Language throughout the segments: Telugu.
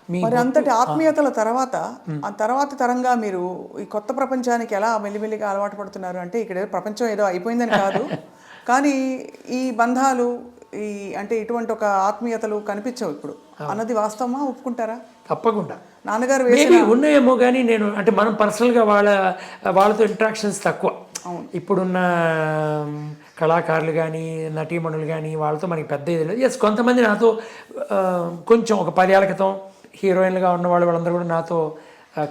మరి అంతటి ఆత్మీయతల తర్వాత ఆ తర్వాత తరంగా మీరు ఈ కొత్త ప్రపంచానికి ఎలా మెల్లిమెల్లిగా అలవాటు పడుతున్నారు అంటే ఇక్కడ ప్రపంచం ఏదో అయిపోయిందని కాదు, కానీ ఈ బంధాలు ఈ అంటే ఇటువంటి ఒక ఆత్మీయతలు కనిపించవు ఇప్పుడు అన్నది వాస్తవమా, ఒప్పుకుంటారా? తప్పకుండా. నాన్నగారు మేబీ ఉన్నాయేమో కానీ నేను అంటే మనం పర్సనల్గా వాళ్ళతో ఇంట్రాక్షన్స్ తక్కువ. ఇప్పుడున్న కళాకారులు కానీ నటీమణులు కానీ వాళ్ళతో మనకి పెద్ద ఇది లేదు. ఎస్, కొంతమంది నాతో కొంచెం ఒక 10 ఏళ్ల క్రితం హీరోయిన్లుగా ఉన్న వాళ్ళందరూ కూడా నాతో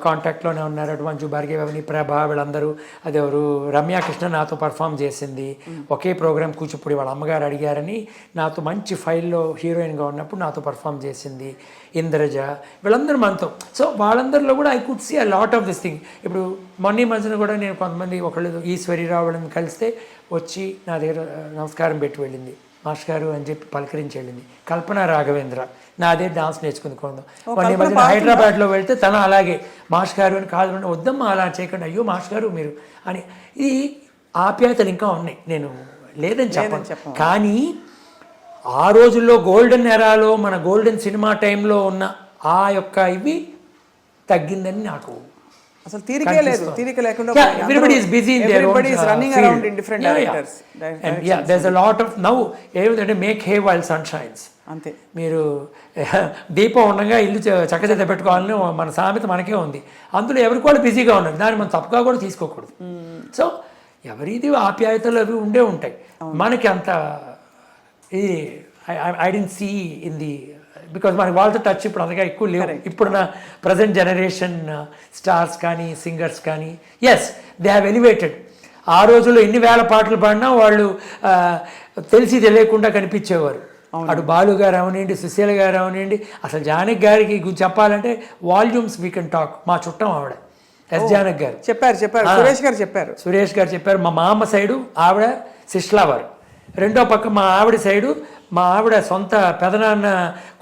కాంటాక్ట్లోనే ఉన్నారు. అటు మంచు భార్గవి, ప్రభా, వీళ్ళందరూ. అదెవరు, రమ్యాకృష్ణ నాతో పర్ఫామ్ చేసింది ఒకే ప్రోగ్రామ్ కూచిపూడి. వాళ్ళ అమ్మగారు అడిగారని నాతో మంచి ఫైల్లో హీరోయిన్గా ఉన్నప్పుడు నాతో పర్ఫామ్ చేసింది. ఇంద్రజ, వీళ్ళందరూ మనతో. సో వాళ్ళందరిలో కూడా I could see a lot of this thing. ఇప్పుడు మొన్న మధ్యన కూడా నేను కొంతమంది ఒకళ్ళు ఈశ్వరిరావు వాళ్ళని కలిస్తే వచ్చి నా దగ్గర నమస్కారం పెట్టి వెళ్ళింది, మాస్టర్ గారు అని చెప్పి పలకరించి వెళ్ళింది. కల్పన రాఘవేంద్ర నా అదే డాన్స్ నేర్చుకుంది కొందాం. మొన్న మధ్యన హైదరాబాద్లో వెళ్తే తను అలాగే మాస్టర్ గారు అని కాదు, వద్దమ్మా అలా చేయకండి, అయ్యో మాస్టర్ గారు మీరు అని. ఇది ఆప్యాయతలు ఇంకా ఉన్నాయి, నేను లేదని చెప్పను. కానీ ఆ రోజుల్లో గోల్డెన్ ఎరాలో మన గోల్డెన్ సినిమా టైంలో ఉన్న ఆ యొక్క ఇవి తగ్గిందని నాకు అసలు తీరికే లేదు. తీరిక లేకుండా everybody is busy in their own everybody is running field. around in different directors. And yeah, there's a lot of now ఏమిటంటే make hay while sun shines. అంతే. మీరు దీపం ఉండగా ఇల్లు చక్కచక్క పెట్టుకోవాలని మన సామెత మనకే ఉంది. అందులో ఎవరికి వాళ్ళు బిజీగా ఉన్నారు, దాన్ని మనం తప్పుగా కూడా తీసుకోకూడదు. సో ఎవరిది ఆప్యాయతలు అవి ఉండే ఉంటాయి. మనకి అంత ఇది I don't see in the because మనకి వాళ్ళతో టచ్ ఇప్పుడు అంతగా ఎక్కువ లేవు. ఇప్పుడున్న ప్రజెంట్ జనరేషన్ స్టార్స్ కానీ సింగర్స్ కానీ ఎస్ దే హ్యావ్ ఎలివేటెడ్. ఆ రోజుల్లో ఎన్ని వేల పాటలు పాడినా వాళ్ళు తెలిసి తెలియకుండా కనిపించేవారు. అటు బాలు గారు అవనండి, సుశీల గారు అవనండి, అసలు జానకి గారికి చెప్పాలంటే వాల్యూమ్స్ వీ కెన్ టాక్. మా చుట్టం ఆవిడ ఎస్ జానకి గారు చెప్పారు. సురేష్ గారు చెప్పారు. మా మామ సైడు ఆవిడ సిస్లా వారు, రెండో పక్క మా ఆవిడ సైడు మా ఆవిడ సొంత పెదనాన్న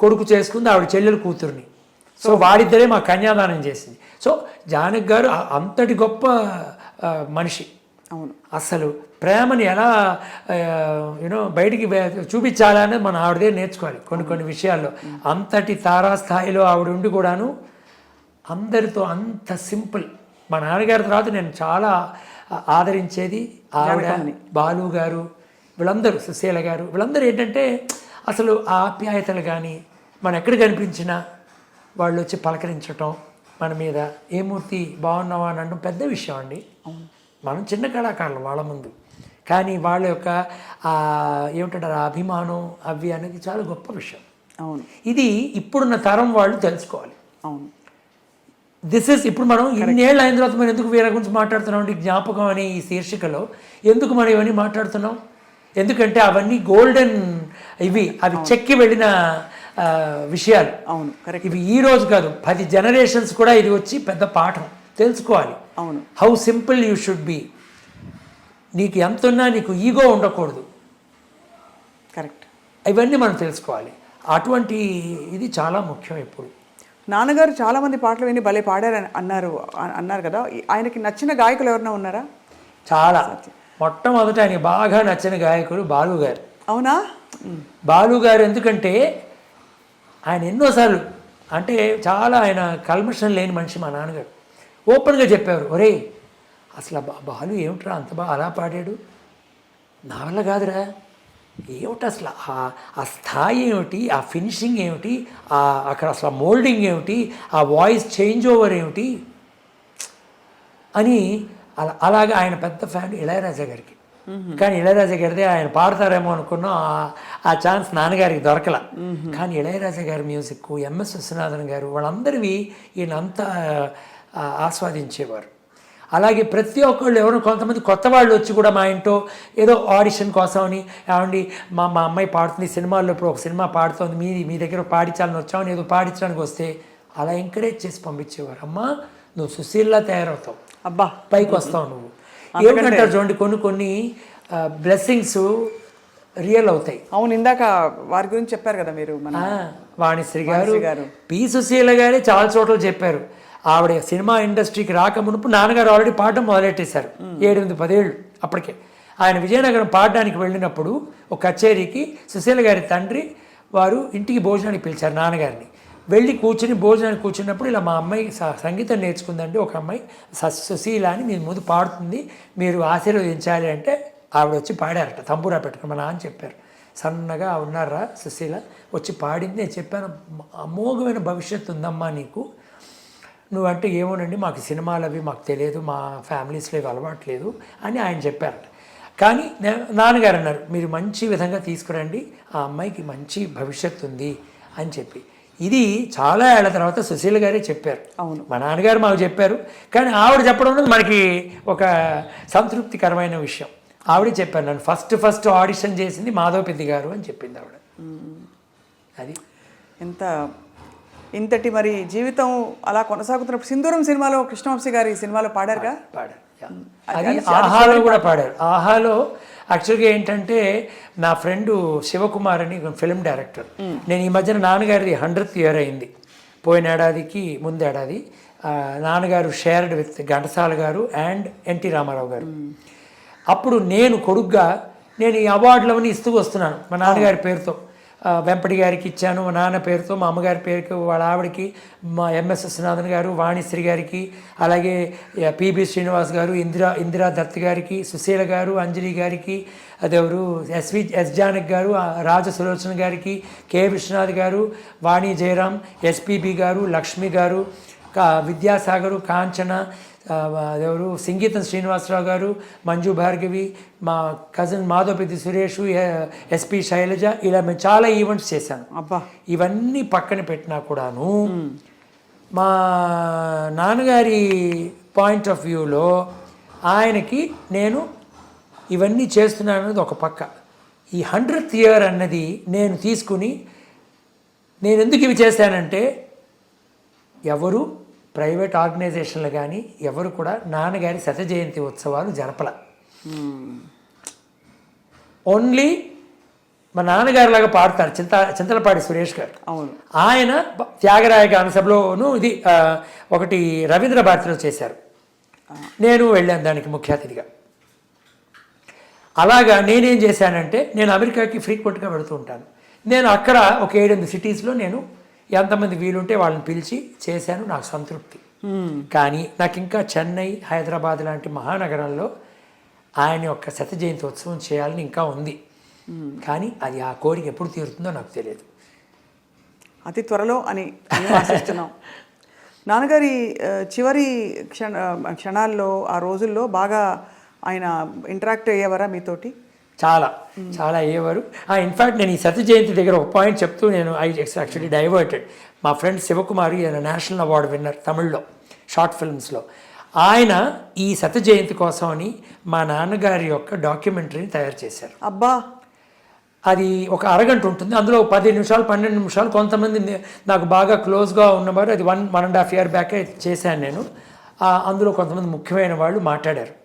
కొడుకు చేసుకుంది ఆవిడ చెల్లెలు కూతుర్ని. సో వాడిద్దరే మా కన్యాదానం చేసింది. సో జానకి గారు అంతటి గొప్ప మనిషి. అవును, అసలు ప్రేమని ఎలా బయటికి చూపించాలని మన ఆవిడదే నేర్చుకోవాలి కొన్ని విషయాల్లో. అంతటి తారాస్థాయిలో ఆవిడ ఉండి కూడాను అందరితో అంత సింపుల్. మా నాన్నగారి తర్వాత నేను చాలా ఆదరించేది ఆవిడ, బాలు గారు, వీళ్ళందరూ, సుశీల గారు, వీళ్ళందరూ ఏంటంటే అసలు ఆ ఆప్యాయతలు కానీ మనం ఎక్కడ కనిపించినా వాళ్ళు వచ్చి పలకరించటం, మన మీద ఏ మూర్తి బాగున్నావా అని అనడం పెద్ద విషయం అండి. మనం చిన్న కళాకారులు వాళ్ళ ముందు, కానీ వాళ్ళ యొక్క ఏమిటంటారు అభిమానం అవి అనేది చాలా గొప్ప విషయం. అవును, ఇది ఇప్పుడున్న తరం వాళ్ళు తెలుసుకోవాలి. అవును, దిస్ ఇస్ ఇప్పుడు మనం ఇన్నేళ్ళు అయిన తర్వాత మనం ఎందుకు వీళ్ళ గురించి మాట్లాడుతున్నాం అంటే జ్ఞాపకం అనే ఈ శీర్షికలో ఎందుకు మనం ఇవన్నీ మాట్లాడుతున్నాం? ఎందుకంటే అవన్నీ గోల్డెన్ అవి చెక్కి వెళ్ళిన విషయాలు. అవును, కరెక్ట్. ఇవి ఈ రోజు కాదు, 10 జనరేషన్స్ కూడా ఇది వచ్చి పెద్ద పాఠం తెలుసుకోవాలి. అవును, how simple you should be. నీకు ఎంత ఉన్నా నీకు ఈగో ఉండకూడదు. కరెక్ట్. ఇవన్నీ మనం తెలుసుకోవాలి. అటువంటి ఇది చాలా ముఖ్యం. ఇప్పుడు నాన్నగారు చాలామంది పాటలు విని భలే పాడారని అన్నారు కదా, ఆయనకి నచ్చిన గాయకులు ఎవరైనా ఉన్నారా? చాలా. మొట్టమొదట ఆయన బాగా నచ్చిన గాయకుడు బాలు గారు. అవునా? బాలు గారు ఎందుకంటే ఆయన ఎన్నోసార్లు అంటే చాలా ఆయన కల్మషం లేని మనిషి. మా నాన్నగారు ఓపెన్గా చెప్పారు, ఒరే అసలు బాలు ఏమిట్రా అంత బాగా అలా పాడాడు, నా వల్ల కాదురా, ఏమిటి అసలు ఆ స్థాయి ఏమిటి, ఆ ఫినిషింగ్ ఏమిటి, అక్కడ అసలు మోల్డింగ్ ఏమిటి, ఆ వాయిస్ చేంజ్ ఓవర్ ఏమిటి అని అలాగా ఆయన పెద్ద ఫ్యాన్ ఇళయరాజా గారికి. కానీ ఇళయరాజా గారిదే ఆయన పాడతారేమో అనుకున్నాం, ఆ ఛాన్స్ నాన్నగారికి దొరకల. కానీ ఇళయరాజా గారి మ్యూజిక్, ఎంఎస్ విశ్వనాథన్ గారు వాళ్ళందరివి ఈయనంతా ఆస్వాదించేవారు. అలాగే ప్రతి ఒక్కళ్ళు ఎవరో కొంతమంది కొత్త వాళ్ళు వచ్చి కూడా మా ఇంట్లో ఏదో ఆడిషన్ కోసం అని, ఏమండి మా అమ్మాయి పాడుతుంది సినిమాల్లో, ఇప్పుడు ఒక సినిమా పాడుతుంది, మీ దగ్గర పాడించాలని వచ్చామని ఏదో పాడించడానికి వస్తే అలా ఎంకరేజ్ చేసి పంపించేవారు. అమ్మా నువ్వు సుశీల్లా తయారవుతావు, అబ్బా పైకి వస్తావు నువ్వు. ఏమంటారు చూడండి, కొన్ని బ్లెస్సింగ్స్ రియల్ అవుతాయి. అవును, ఇందాక వారి గురించి చెప్పారు కదా మీరు, వాణిశ్రీ గారు, పి సుశీల గారే చాలా చోట్ల చెప్పారు. ఆవిడ సినిమా ఇండస్ట్రీకి రాకమునుపు నాన్నగారు ఆల్రెడీ పాడడం మొదలెట్టేశారు. 7-10 ఏళ్ళు అప్పటికే. ఆయన విజయనగరం పాడడానికి వెళ్ళినప్పుడు ఒక కచేరీకి సుశీల గారి తండ్రి వారు ఇంటికి భోజనానికి పిలిచారు నాన్నగారిని. వెళ్ళి కూర్చుని భోజనానికి కూర్చున్నప్పుడు ఇలా మా అమ్మాయి సంగీతం నేర్చుకుందండి ఒక అమ్మాయి సుశీల అని మీ ముందు పాడుతుంది, మీరు ఆశీర్వదించాలి అంటే ఆవిడ వచ్చి పాడారట, తంబూరా పెట్టుకుని మా నాన్న చెప్పారు. సన్నగా ఉన్నారా సుశీల వచ్చి పాడింది. నేను చెప్పాను, అమోఘమైన భవిష్యత్తు ఉందమ్మా నీకు, నువ్వంటే ఏమోనండి మాకు సినిమాలు అవి మాకు తెలియదు, మా ఫ్యామిలీస్లో ఇవి అలవాట్లేదు అని ఆయన చెప్పారట. కానీ నాన్నగారు అన్నారు, మీరు మంచి విధంగా తీసుకురండి, ఆ అమ్మాయికి మంచి భవిష్యత్తు ఉంది అని చెప్పి. ఇది చాలా ఏళ్ల తర్వాత సుశీల గారే చెప్పారు. అవును, మా నాన్నగారు మాకు చెప్పారు, కానీ ఆవిడ చెప్పడం అనేది మనకి ఒక సంతృప్తికరమైన విషయం. ఆవిడే చెప్పారు, నన్ను ఫస్ట్ ఆడిషన్ చేసింది మాధవపెద్ది గారు అని చెప్పింది ఆవిడ. అది ఇంతటి మరి జీవితం అలా కొనసాగుతున్నప్పుడు సింధూరం సినిమాలో కృష్ణవంశీ గారి సినిమాలో పాడారుగా. పాడారు, అది ఆహాలో కూడా పాడారు. ఆహాలో యాక్చువల్గా ఏంటంటే నా ఫ్రెండు శివకుమార్ అని ఫిల్మ్ డైరెక్టర్, నేను ఈ మధ్యన నాన్నగారిది 100th ఇయర్ అయింది, పోయిన ఏడాదికి ముందేడాది. నాన్నగారు షేర్డ్ విత్ ఘంటసాల గారు అండ్ ఎన్టీ రామారావు గారు. అప్పుడు నేను కొడుగ్గా నేను ఈ అవార్డులవన్నీ ఇస్తూ వస్తున్నాను మా నాన్నగారి పేరుతో. వెంపటి గారికి ఇచ్చాను మా నాన్న పేరుతో, మా అమ్మగారి పేరుకి, వాళ్ళ ఆవిడకి, మా ఎంఎస్ విశ్వనాథన్ గారు, వాణిశ్రీ గారికి, అలాగే పిబి శ్రీనివాస్ గారు, ఇందిరా దత్ గారికి, సుశీల గారు, అంజలి గారికి, అదెవరు ఎస్ జానక్ గారు, రాజ సులోచన గారికి, కె విశ్వనాథ్ గారు, వాణి జయరాం, ఎస్పిబి గారు, లక్ష్మి గారు, విద్యాసాగరు, కాంచన, అదెవరు సంగీతం శ్రీనివాసరావు గారు, మంజు భార్గవి, మా కజిన్ మాధవపెద్ది సురేష్, ఎస్పి శైలజ, ఇలా మేము చాలా ఈవెంట్స్ చేశాను. అబ్బా, ఇవన్నీ పక్కన పెట్టినా కూడాను మా నాన్నగారి పాయింట్ ఆఫ్ వ్యూలో ఆయనకి నేను ఇవన్నీ చేస్తున్నాను అన్నది ఒక పక్క. ఈ 100th ఇయర్ అన్నది నేను తీసుకుని నేను ఎందుకు ఇవి చేశానంటే, ఎవరు ప్రైవేట్ ఆర్గనైజేషన్లు కానీ ఎవరు కూడా నాన్నగారి శత జయంతి ఉత్సవాలు జరపల. ఓన్లీ మా నాన్నగారిలాగా పాడతారు చింతలపాడి సురేష్ గారు. అవును, ఆయన త్యాగరాయ గాన సభలోను ఇది ఒకటి రవీంద్ర భారతిలో చేశారు, నేను వెళ్ళాను దానికి ముఖ్య అతిథిగా. అలాగా నేనేం చేశానంటే, నేను అమెరికాకి ఫ్రీక్వెంట్గా వెళుతూ ఉంటాను. నేను అక్కడ ఒక 7-8 సిటీస్లో నేను ఎంతమంది వీలుంటే వాళ్ళని పిలిచి చేశాను, నాకు సంతృప్తి. కానీ నాకు ఇంకా చెన్నై, హైదరాబాద్ లాంటి మహానగరంలో ఆయన యొక్క శత జయంతి ఉత్సవం చేయాలని ఇంకా ఉంది. కానీ అది ఆ కోరిక ఎప్పుడు తీరుతుందో నాకు తెలియదు. అతి త్వరలో అని ఆశిస్తున్నాం. నాన్నగారి చివరి క్షణాల్లో ఆ రోజుల్లో బాగా ఆయన ఇంటరాక్ట్ అయ్యేవారా మీతోటి? చాలా చాలా అయ్యేవారు. ఇన్ఫ్యాక్ట్ నేను ఈ సత్య జయంతి దగ్గర ఒక పాయింట్ చెప్తూ నేను యాక్చువల్లీ డైవర్టెడ్. మా ఫ్రెండ్ శివకుమారి, ఆయన నేషనల్ అవార్డు విన్నర్ తమిళ్లో షార్ట్ ఫిల్మ్స్లో. ఆయన ఈ సత్య జయంతి కోసం అని మా నాన్నగారి యొక్క డాక్యుమెంటరీని తయారు చేశారు. అబ్బా, అది ఒక అరగంట ఉంటుంది, అందులో 10 నిమిషాలు 12 నిమిషాలు. కొంతమంది నాకు బాగా క్లోజ్గా ఉన్నవారు, అది 1.5 year బ్యాకే చేశాను నేను. అందులో కొంతమంది ముఖ్యమైన వాళ్ళు మాట్లాడారు.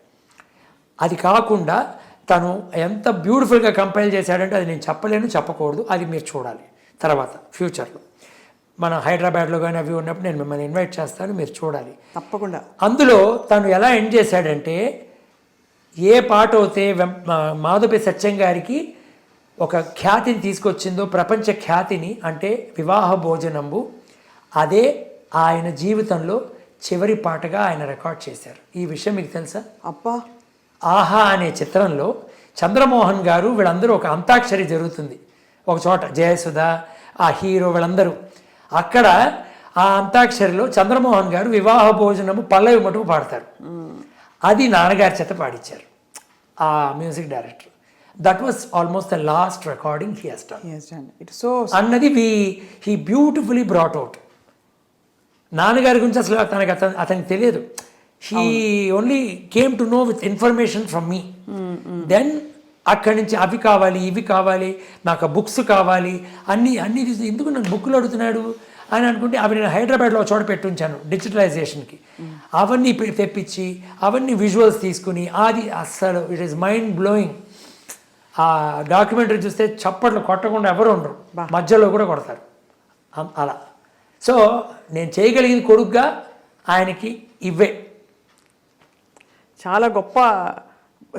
అది కాకుండా తను ఎంత బ్యూటిఫుల్గా కంపైల్ చేశాడంటే అది నేను చెప్పలేను, చెప్పకూడదు, అది మీరు చూడాలి తర్వాత ఫ్యూచర్లో. మన హైదరాబాద్లో కానీ అవి ఉన్నప్పుడు నేను మిమ్మల్ని ఇన్వైట్ చేస్తాను, మీరు చూడాలి తప్పకుండా. అందులో తను ఎలా ఎండ్ చేశాడంటే, ఏ పాట అయితే మాధవపి సత్యం గారికి ఒక ఖ్యాతిని తీసుకొచ్చిందో, ప్రపంచ ఖ్యాతిని, అంటే వివాహ భోజనంబు, అదే ఆయన జీవితంలో చివరి పాటగా ఆయన రికార్డ్ చేశారు. ఈ విషయం మీకు తెలుసా? అబ్బా, ఆహా అనే చిత్రంలో చంద్రమోహన్ గారు వీళ్ళందరూ ఒక అంతాక్షరి జరుగుతుంది ఒక చోట, జయసుధ, ఆ హీరో వీళ్ళందరూ. అక్కడ ఆ అంతాక్షరిలో చంద్రమోహన్ గారు వివాహ భోజనము పల్లవి మటుకు పాడతారు. అది నాన్నగారి చేత పాడించారు ఆ music director. That was almost the last recording he has done అన్నది హీ బ్యూటిఫుల్లీ బ్రాట్ అవుట్. నాన్నగారి గురించి అసలు అతనికి తెలియదు. He only came to know with information from me. Then అక్కడి నుంచి అవి కావాలి, ఇవి కావాలి, నాకు బుక్స్ కావాలి, అన్నీ ఎందుకు నాకు బుక్లు అడుగుతున్నాడు అని అనుకుంటే అవి నేను హైదరాబాద్లో చోట పెట్టి ఉంచాను డిజిటలైజేషన్కి. అవన్నీ తెప్పించి అవన్నీ విజువల్స్ తీసుకుని, అది అస్సలు ఇట్ ఈస్ మైండ్ బ్లోయింగ్. ఆ డాక్యుమెంటరీ చూస్తే చప్పట్లు కొట్టకుండా ఎవరు ఉండరు, మధ్యలో కూడా కొడతారు అలా. సో నేను చేయగలిగింది కొడుకుగా ఆయనకి ఇవే. చాలా గొప్ప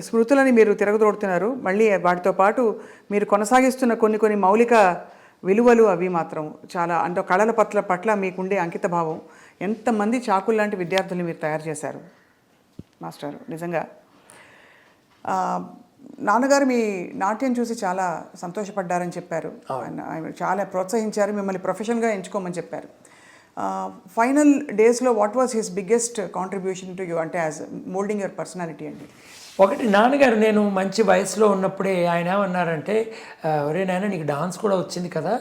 స్మృతులని మీరు తిరగదోడుతున్నారు. మళ్ళీ వాటితో పాటు మీరు కొనసాగిస్తున్న కొన్ని మౌలిక విలువలు అవి మాత్రం చాలా అంటే కళల పట్ల మీకుండే అంకిత భావం, ఎంతమంది చాకులు లాంటి విద్యార్థుల్ని మీరు తయారు చేశారు మాస్టర్. నిజంగా నాన్నగారు మీ నాట్యం చూసి చాలా సంతోషపడ్డారని చెప్పారు. ఆయన చాలా ప్రోత్సహించారు, మిమ్మల్ని ప్రొఫెషన్గా ఎంచుకోమని చెప్పారు. ఫైనల్ డేస్లో what was his biggest contribution to you అంటే యాజ్ మోల్డింగ్ యువర్ పర్సనాలిటీ అండి? ఒకటి, నాన్నగారు నేను మంచి వయసులో ఉన్నప్పుడే ఆయన ఏమన్నారంటే, ఒరే నాయన నీకు డాన్స్ కూడా వచ్చింది కదా,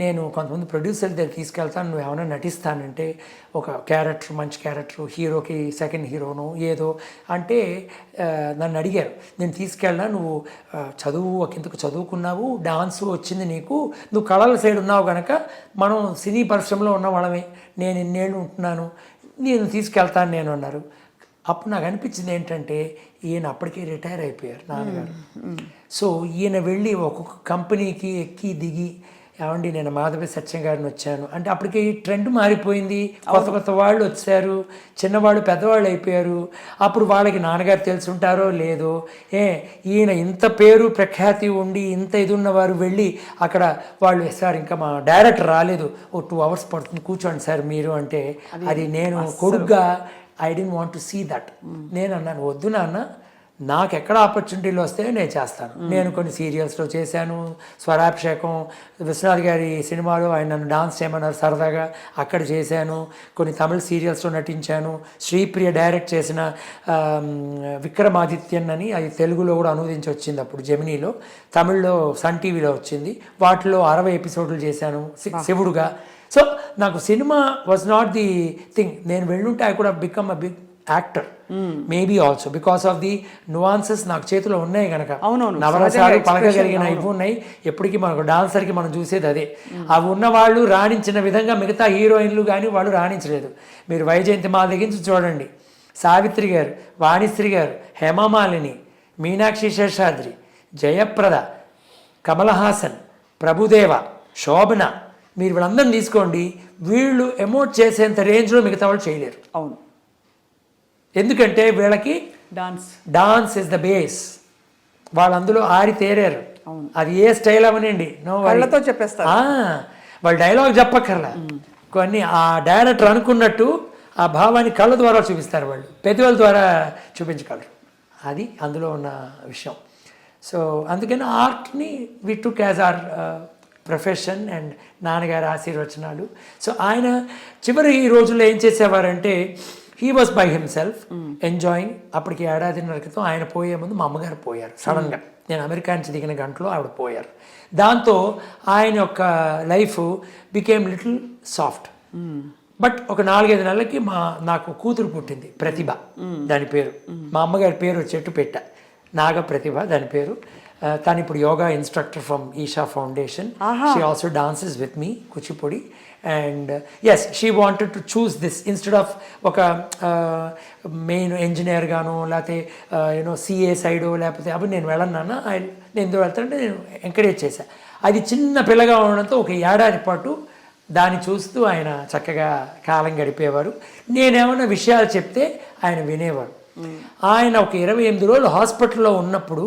నేను కొంతమంది ప్రొడ్యూసర్ దగ్గర తీసుకెళ్తాను, నువ్వు ఏమైనా నటిస్తానంటే ఒక క్యారెక్టర్, మంచి క్యారెక్టర్, హీరోకి సెకండ్ హీరోను ఏదో అంటే నన్ను అడిగారు. నేను తీసుకెళ్ళినా, నువ్వు చదువు ఒకంతకు చదువుకున్నావు, డాన్స్ వచ్చింది నీకు, నువ్వు కళల సైడ్ ఉన్నావు కనుక మనం సినీ పరిశ్రమలో ఉన్న వాళ్ళమే, నేను ఇన్నేళ్ళు ఉంటున్నాను, నేను తీసుకెళ్తాను నేను అన్నారు. అప్పుడు నాకు అనిపించింది ఏంటంటే, ఈయన అప్పటికే రిటైర్ అయిపోయారు నాన్నగారు. సో ఈయన వెళ్ళి ఒక్కొక్క కంపెనీకి ఎక్కి దిగి, ఏమండి నేను మాధవి సత్యం గారిని వచ్చాను అంటే అప్పటికి ట్రెండ్ మారిపోయింది, కొత్త కొత్త వాళ్ళు వచ్చారు, చిన్నవాళ్ళు పెద్దవాళ్ళు అయిపోయారు. అప్పుడు వాళ్ళకి నాన్నగారు తెలుసుంటారో లేదో, ఈయన ఇంత పేరు ప్రఖ్యాతి ఉండి ఇంత ఇది ఉన్నవారు వెళ్ళి అక్కడ వాళ్ళు, సార్ ఇంకా మా డైరెక్టర్ రాలేదు, ఓ 2 hours పడుతుంది కూర్చోండి సార్ మీరు అంటే, అది నేను కొడుగ్గా I don't want to see that. నేను అన్నాను, వద్దు నాన్న, నాకు ఎక్కడ ఆపర్చునిటీలు వస్తే నేను చేస్తాను. నేను కొన్ని సీరియల్స్లో చేశాను, స్వరాభిషేకం, విశ్వనాథ్ గారి సినిమాలో ఆయన నన్ను డాన్స్ చేయమన్నారు సరదాగా, అక్కడ చేశాను. కొన్ని తమిళ సీరియల్స్లో నటించాను. శ్రీప్రియ డైరెక్ట్ చేసిన విక్రమాదిత్యన్ అని, అది తెలుగులో కూడా అనువదించి వచ్చింది అప్పుడు జెమినీలో, తమిళ్లో సన్ టీవీలో వచ్చింది. వాటిలో 60 ఎపిసోడ్లు చేశాను శివుడుగా. సో నాకు cinema was not the thing. నేను వెళ్ళుంటే I could have become a big actor maybe also because of the nuances నాకు చేతిలో ఉన్నాయి కనుక. నవరసాలు పలకగలిగిన ఇవి ఉన్నాయి. ఎప్పటికీ మనకు డాన్సర్కి మనం చూసేది అదే. అవి ఉన్న వాళ్ళు రాణించిన విధంగా మిగతా హీరోయిన్లు కానీ వాళ్ళు రాణించలేదు. మీరు వైజయంతి మాల దగ్గర చూడండి, సావిత్రి గారు, వాణిశ్రీ గారు, హేమమాలిని, మీనాక్షి శేషాద్రి, జయప్రద, కమల్ హాసన్, ప్రభుదేవ, శోభన, మీరు వీళ్ళందరినీ తీసుకోండి, వీళ్ళు ఎమోట్ చేసేంత రేంజ్లో మిగతా వాళ్ళు చేయలేరు. అవును, ఎందుకంటే వీళ్ళకి డాన్స్ ఇస్ ద బేస్. వాళ్ళు అందులో ఆరి తేరారు. అది ఏ స్టైల్ అవనండి, వాళ్ళతో చెప్పేస్తారు. వాళ్ళు డైలాగ్ చెప్పక్కర్లా, కొన్ని ఆ డైరెక్టర్ అనుకున్నట్టు ఆ భావాన్ని కళ్ళ ద్వారా చూపిస్తారు, వాళ్ళు పెదవుల ద్వారా చూపించగలరు. అది అందులో ఉన్న విషయం. సో అందుకని ఆర్ట్ని we took as our profession and నాన్నగారి ఆశీర్వచనాలు. సో ఆయన చివరి ఈ రోజుల్లో ఏం చేసేవారంటే, he was by himself enjoying. అప్పటికి 1.5 ఏళ్ల క్రితం ఆయన పోయే ముందు మా అమ్మగారు పోయారు సడన్గా. నేను అమెరికా నుంచి దిగిన గంటలో ఆవిడ పోయారు. దాంతో ఆయన యొక్క life became little soft. But ఒక 4-5 నెలలకి నాకు కూతురు పుట్టింది, ప్రతిభ దాని పేరు. మా అమ్మగారి పేరు వచ్చేట్టు పెట్టా, నాగ ప్రతిభ దాని పేరు. తను ఇప్పుడు yoga instructor from Isha Foundation. She also dances with me Kuchipudi. And yes, she wanted to choose this instead of ఒక మెయిన్ ఇంజనీర్ గాను, లేకపోతే యూనో సిఏ సైడు, లేకపోతే అప్పుడు నేను వెళ్ళను, నేను ఎందుకు వెళ్తానంటే నేను ఎంకరేజ్ చేశాను. అది చిన్న పిల్లగా ఉండడంతో ఒక 1 ఏడాది పాటు దాన్ని చూస్తూ ఆయన చక్కగా కాలం గడిపేవారు. నేనేమన్నా విషయాలు చెప్తే ఆయన వినేవారు. ఆయన ఒక 28 రోజులు హాస్పిటల్లో ఉన్నప్పుడు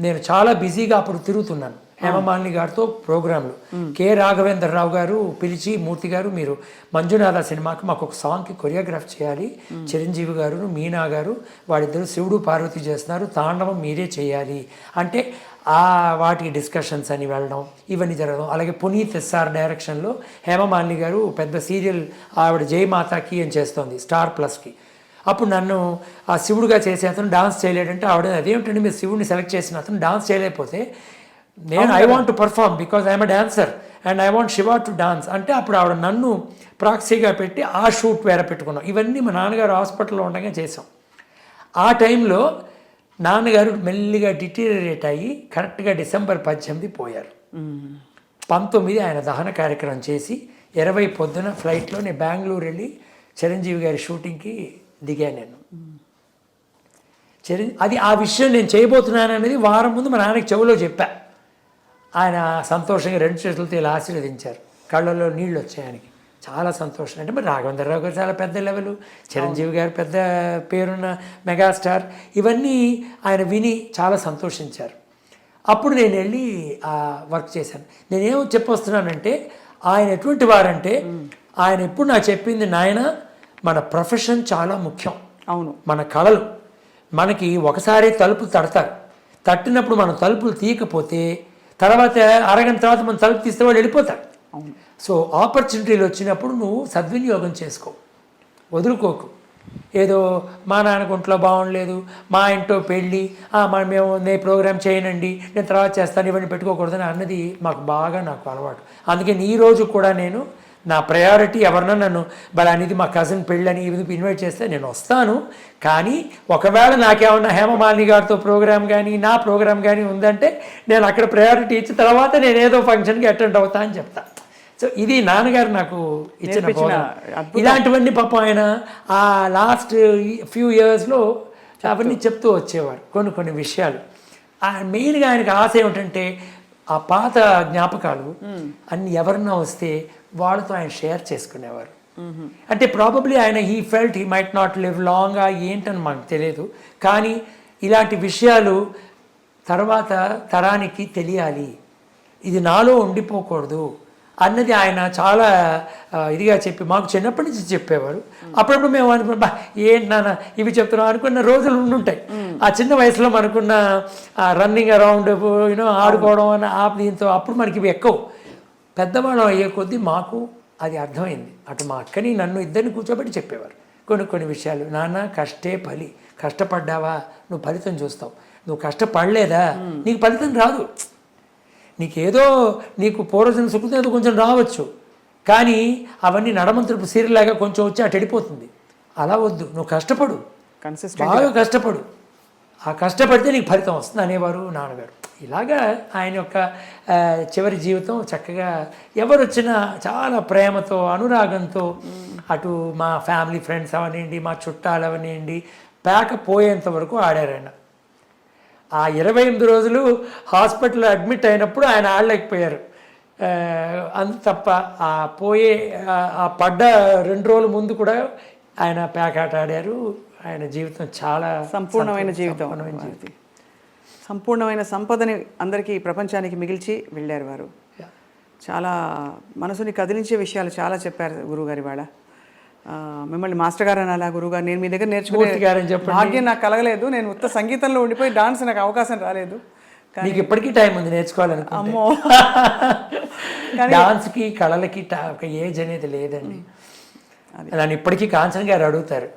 నేను చాలా బిజీగా అప్పుడు తిరుగుతున్నాను హేమమాలిని గారితో ప్రోగ్రాంలు. కె రాఘవేంద్రరావు గారు పిలిచి, మూర్తి గారు మీరు మంజునాథ సినిమాకి మాకు ఒక సాంగ్కి కొరియోగ్రాఫ్ చేయాలి, చిరంజీవి గారు, మీనా గారు వాళ్ళిద్దరూ శివుడు పార్వతి చేస్తున్నారు, తాండవం మీరే చేయాలి అంటే వాటికి డిస్కషన్స్ అని వెళ్ళడం, ఇవన్నీ జరగడం. అలాగే పునీత్ ఎస్ఆర్ డైరెక్షన్లో హేమమాలిని గారు పెద్ద సీరియల్ ఆవిడ జయమాతాకి అని చేస్తోంది స్టార్ ప్లస్కి. అప్పుడు నన్ను ఆ శివుడుగా చేసే అతను డాన్స్ చేయలేడంటే ఆవిడ, అదేమిటండి మీరు శివుడిని సెలెక్ట్ చేసిన అతను డాన్స్ చేయలేకపోతే, నేను I want to perform because I'm a dancer and I want Shiva to dance అంటే అప్పుడు ఆవిడ నన్ను ప్రాక్సీగా పెట్టి ఆ షూట్ వేరే పెట్టుకున్నాం. ఇవన్నీ మా నాన్నగారు హాస్పిటల్లో ఉండగా చేసాం. ఆ టైంలో నాన్నగారు మెల్లిగా డిటీరియరేట్ అయ్యి కరెక్ట్గా డిసెంబర్ 18 పోయారు. 19 ఆయన దహన కార్యక్రమం చేసి 20 పొద్దున ఫ్లైట్లో నేను బెంగళూరు వెళ్ళి చిరంజీవి గారి షూటింగ్కి దిగాను నేను. అది ఆ విషయం నేను చేయబోతున్నాను అనేది వారం ముందు మా నాన్నకి చెవిలో చెప్పా. ఆయన సంతోషంగా 2 చేతులతో ఇలా ఆశీర్వదించారు, కళ్ళల్లో నీళ్ళు వచ్చాయి ఆయనకి. చాలా సంతోషం. అంటే మరి రాఘవేంద్రరావు గారు చాలా పెద్ద లెవెల్, చిరంజీవి గారు పెద్ద పేరున్న మెగాస్టార్, ఇవన్నీ ఆయన విని చాలా సంతోషించారు. అప్పుడు నేను వెళ్ళి వర్క్ చేశాను. నేనేమో చెప్పొస్తున్నానంటే ఆయన ఎటువంటి వారంటే ఆయన ఎప్పుడు నాకు చెప్పింది, నాయన మన ప్రొఫెషన్ చాలా ముఖ్యం. అవును, మన కళలు మనకి ఒకసారి తలుపులు తడతారు, తట్టినప్పుడు మనం తలుపులు తీయకపోతే తర్వాత అరగంట తర్వాత మనం తలుపు తీస్తే వాళ్ళు వెళ్ళిపోతారు. సో ఆపర్చునిటీలు వచ్చినప్పుడు నువ్వు సద్వినియోగం చేసుకో, వదులుకోకు. ఏదో మా నాన్నకు ఒంట్లో బాగుండలేదు, మా ఇంట్లో పెళ్ళి, మేము నేను ప్రోగ్రామ్ చేయనండి, నేను తర్వాత చేస్తాను, ఇవన్నీ పెట్టుకోకూడదని అన్నది నాకు అలవాటు. అందుకని ఈ రోజు కూడా నేను నా ప్రయారిటీ ఎవరన్నా నన్ను అనేది మా కజిన్ పెళ్ళని ఇన్వైట్ చేస్తే నేను వస్తాను. కానీ ఒకవేళ నాకేమన్నా హేమమాలిని గారితో ప్రోగ్రామ్ కానీ నా ప్రోగ్రామ్ కానీ ఉందంటే నేను అక్కడ ప్రయారిటీ ఇచ్చిన తర్వాత నేను ఏదో ఫంక్షన్కి అటెండ్ అవుతా అని చెప్తా. సో ఇది నాన్నగారు నాకు ఇచ్చిన ఇలాంటివన్నీ పాపం ఆయన ఆ లాస్ట్ ఫ్యూ ఇయర్స్లో అవన్నీ చెప్తూ వచ్చేవారు కొన్ని విషయాలు. మెయిన్గా ఆయనకు ఆశ ఏమిటంటే ఆ పాత జ్ఞాపకాలు అన్ని ఎవరన్నా వస్తే వాళ్ళతో ఆయన షేర్ చేసుకునేవారు. అంటే ప్రాబబ్లీ ఆయన he felt he might not live long ఏంటని మనకు తెలియదు, కానీ ఇలాంటి విషయాలు తర్వాత తరానికి తెలియాలి, ఇది నాలో ఉండిపోకూడదు అన్నది ఆయన చాలా ఇదిగా చెప్పి మాకు చిన్నప్పటి నుంచి చెప్పేవారు. అప్పుడప్పుడు మేము అనుకున్నా ఏంటి నాన్న ఇవి చెప్తున్నాం అనుకున్న రోజులు ఉండుంటాయి. ఆ చిన్న వయసులో మనకున్న రన్నింగ్ అరౌండ్ ఆడుకోవడం అన్న దీంతో అప్పుడు మనకి ఇవి ఎక్కువ. పెద్దవాళ్ళం అయ్యే కొద్దీ మాకు అది అర్థమైంది. అటు మా అక్కని నన్ను ఇద్దరిని కూర్చోబెట్టి చెప్పేవారు కొన్ని విషయాలు. నాన్న కష్టే ఫలి, కష్టపడ్డావా నువ్వు ఫలితం చూస్తావు, నువ్వు కష్టపడలేదా నీకు ఫలితం రాదు. నీకేదో నీకు పూర్వజన్మ సుకృతం ఏదో కొంచెం రావచ్చు, కానీ అవన్నీ నడమంత్రపు సీరియల్లాగా కొంచెం వచ్చి అటు వెళ్ళిపోతుంది. అలా వద్దు, నువ్వు కష్టపడు, బాగా కష్టపడు, ఆ కష్టపడితే నీకు ఫలితం వస్తుంది అనేవారు నాన్నగారు. ఇలాగా ఆయన యొక్క చివరి జీవితం చక్కగా ఎవరు వచ్చినా చాలా ప్రేమతో అనురాగంతో అటు మా ఫ్యామిలీ ఫ్రెండ్స్ అవనివ్వండి, మా చుట్టాలు అవనివ్వండి, పోయేంత వరకు ఆడారు ఆయన. ఆ 28 రోజులు హాస్పిటల్లో అడ్మిట్ అయినప్పుడు ఆయన ఆడలేకపోయారు. అంత తప్ప ఆ పడ్డ 2 రోజుల ముందు కూడా ఆయన పేకాట ఆడారు. ఆయన జీవితం చాలా సంపూర్ణమైన జీవితం, సంపూర్ణమైన సంపదని అందరికీ ప్రపంచానికి మిగిల్చి వెళ్ళారు వారు. చాలా మనసుని కదిలించే విషయాలు చాలా చెప్పారు గురువుగారి వాళ్ళ. మిమ్మల్ని మాస్టర్ గారు అనాలా గురువుగారు? నేను మీ దగ్గర నేర్చుకునే భాగ్యం నాకు కలగలేదు. నేను ఉత్త సంగీతంలో ఉండిపోయి డాన్స్ నాకు అవకాశం రాలేదు. నీకు ఇప్పటికీ టైం ఉంది నేర్చుకోవాలని. అమ్మో, డాన్స్కి కళలకి ఒక ఏజ్ అనేది లేదండి. నన్ను ఇప్పటికీ కాంచన గారు అడుగుతారు,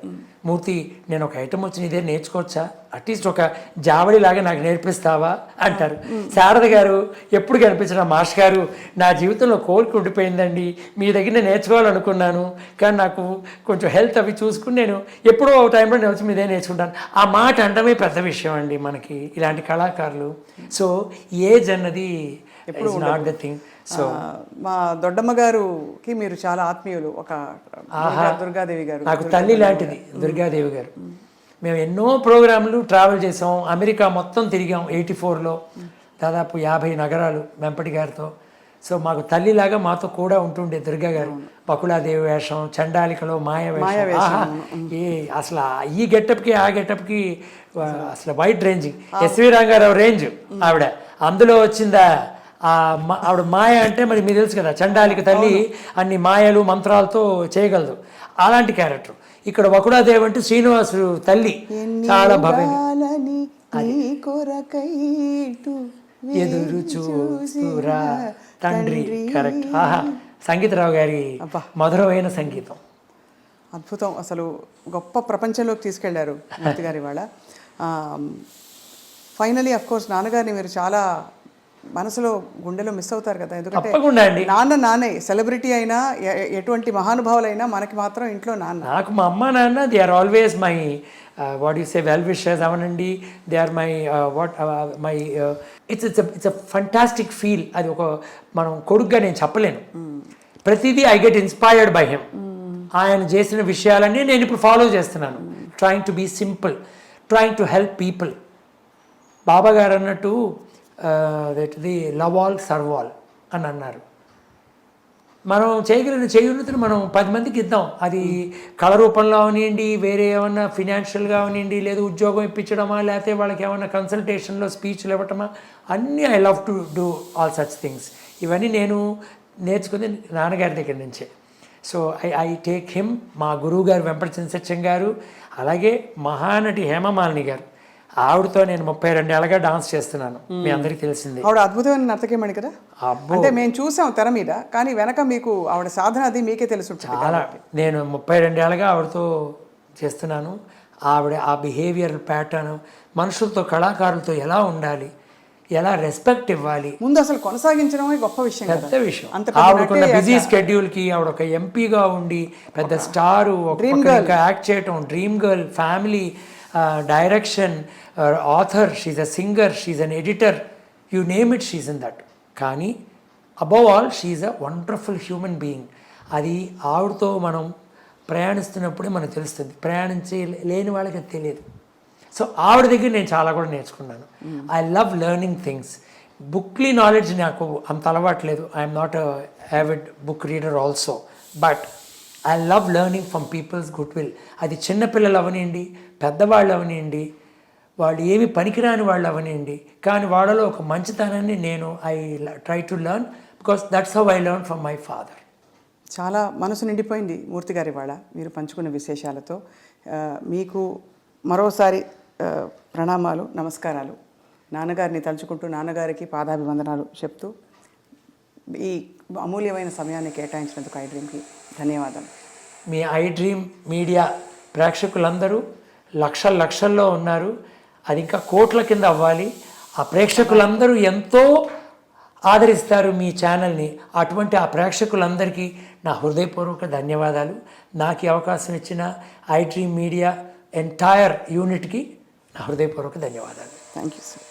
మూర్తి నేను ఒక ఐటమ్ వచ్చి ఇదే నేర్చుకోవచ్చా, అట్లీస్ట్ ఒక జావళిలాగా నాకు నేర్పిస్తావా అంటారు. శారద గారు ఎప్పుడు కనిపించిన మాస్టర్ గారు నా జీవితంలో కోరిక ఉండిపోయిందండి, మీ దగ్గర నేను నేర్చుకోవాలనుకున్నాను, కానీ నాకు కొంచెం హెల్త్ అవి చూసుకుని నేను ఎప్పుడో ఒక టైంలో నేను వచ్చి మీదే నేర్చుకుంటాను. ఆ మాట అంటమే పెద్ద విషయం అండి మనకి ఇలాంటి కళాకారులు. సో ఏజ్ అన్నది నాట్ ద థింగ్. సో మా దొడ్డమ్మ గారుకి మీరు చాలా ఆత్మీయులు. ఒక దుర్గాదేవి గారు నాకు తల్లి లాంటిది దుర్గాదేవి గారు. మేము ఎన్నో ప్రోగ్రాంలు ట్రావెల్ చేసాం, అమెరికా మొత్తం తిరిగాం 84లో, దాదాపు 50 నగరాలు వెంపటి గారితో. సో మాకు తల్లిలాగా మాతో కూడా ఉంటుండే దుర్గా గారు. బకుళాదేవి వేషం, చండాలికలో మాయ వేషం, అసలు ఈ గెటప్కి ఆ గెటప్కి అసలు wide ranging. SV Ranga Rao range ఆవిడ. అందులో వచ్చిందా ఆవిడ మాయ అంటే మరి మీకు తెలుసు కదా, చండాలిక తల్లి అన్ని మాయలు మంత్రాలతో చేయగలదు, అలాంటి క్యారెక్టర్. ఇక్కడ వకుడాదేవి అంటే శ్రీనివాసుడు తల్లి, చాలా భవ్యంగా ఎదురు చూస్తురా తండ్రి. కరెక్ట్. సంగీతరావు గారి మధురమైన సంగీతం, అద్భుతం. అసలు గొప్ప ప్రపంచంలోకి తీసుకెళ్లారు మూర్తి గారి వాళ్ళ. ఫైనలీ అఫ్ కోర్స్ నాన్నగారిని మీరు చాలా మనసులో గుండెలో మిస్ అవుతారు కదా, ఎందుకంటే నాన్నే సెలబ్రిటీ అయినా ఎటువంటి మహానుభావులైనా మనకి మాత్రం ఇంట్లో నాన్న. నాకు మా అమ్మ నాన్న they are always my what you say well wishers అవనండి, they are my my it's a fantastic feel. అది ఒక మనం కొడుకుగా నేను చెప్పలేను. ప్రతిదీ I get inspired by him. ఆయన చేసిన విషయాలన్నీ నేను ఇప్పుడు ఫాలో చేస్తున్నాను. Trying to be simple, trying to help people. Baba garu అన్నట్టు that the love all serve all అని అన్నారు. మనం చేయగలిగిన చేయున్నతిని మనం 10 మందికి ఇద్దాం. అది కళ రూపంలో అవనివ్వండి, వేరే ఏమన్నా ఫినాన్షియల్గా అవనివ్వండి, లేదా ఉద్యోగం ఇప్పించడమా, లేకపోతే వాళ్ళకి ఏమన్నా కన్సల్టేషన్లో స్పీచ్లు ఇవ్వటమా, అన్నీ I love to do all such things. ఇవన్నీ నేను నేర్చుకుంది నాన్నగారి దగ్గర నుంచే. So I take him. మా గురువు గారు వెంపటి సత్యం గారు, అలాగే మహానటి హేమమాలిని గారు, ఆవిడతో నేను 32 ఏళ్ళగా డాన్స్ చేస్తున్నాను, మీ అందరికీ తెలిసింది. ఆవిడ అద్భుతమైన నర్తకీమణి కదా. అబ్బో, అంటే మేము చూసాం తెర మీద, కానీ వెనక మీకు ఆవిడ సాధన అది మీకే తెలుసు. చాలా. నేను 32 ఏళ్ళగా ఆవిడతో చేస్తున్నాను. ఆవిడ ఆ బిహేవియర్ ప్యాటర్న్, మనుషులతో, కళాకారులతో ఎలా ఉండాలి, ఎలా రెస్పెక్ట్ ఇవ్వాలి, ముందు అసలు కొనసాగించడమే గొప్ప విషయం కదా. పెద్ద విషయం. ఆవిడకున్న బిజీ స్కెడ్యూల్కి ఆవిడ ఒక ఎంపీగా ఉండి పెద్ద స్టారు, ఇంకా యాక్ట్ చేయటం, dream girl, family, direction, author, she's a singer, she's an editor, you name it, she's in that. కానీ above all she's a wonderful human being. అది ఆవిడతో మనం ప్రయాణిస్తున్నప్పుడే మనకు తెలుస్తుంది, ప్రయాణించి లేని వాళ్ళకి అది తెలియదు. సో ఆవిడ దగ్గర నేను చాలా కూడా నేర్చుకున్నాను. I love learning things. Bookly knowledge నాకు అంత అలవాట్లేదు. I'm not a avid book reader also, but I love learning from people's good will. అది చిన్నపిల్లలు అవనివ్వండి, పెద్దవాళ్ళు అవనివ్వండి, వాళ్ళు ఏమి పనికిరాని వాళ్ళు అవనివ్వండి, కానీ వాళ్ళలో ఒక మంచితనాన్ని నేను I try to learn, because that's how I learn from my father. చాలా మనసు నిండిపోయింది మూర్తి గారి వాళ్ళ మీరు పంచుకున్న విశేషాలతో. మీకు మరోసారి ప్రణామాలు, నమస్కారాలు. నాన్నగారిని తలుచుకుంటూ నాన్నగారికి పాదాభివందనాలు చెప్తూ ఈ అమూల్యమైన సమయాన్ని కేటాయించినందుకు ఐ డ్రీమ్కి ధన్యవాదాలు. మీ ఐ డ్రీమ్ మీడియా ప్రేక్షకులందరూ లక్షల్లో ఉన్నారు. అది ఇంకా కోట్ల కింద అవ్వాలి. ఆ ప్రేక్షకులందరూ ఎంతో ఆదరిస్తారు మీ ఛానల్ని. అటువంటి ఆ ప్రేక్షకులందరికీ నా హృదయపూర్వక ధన్యవాదాలు. నాకు ఈ అవకాశం ఇచ్చిన ఐ డ్రీమ్ మీడియా ఎంటైర్ యూనిట్కి నా హృదయపూర్వక ధన్యవాదాలు. Thank you sir.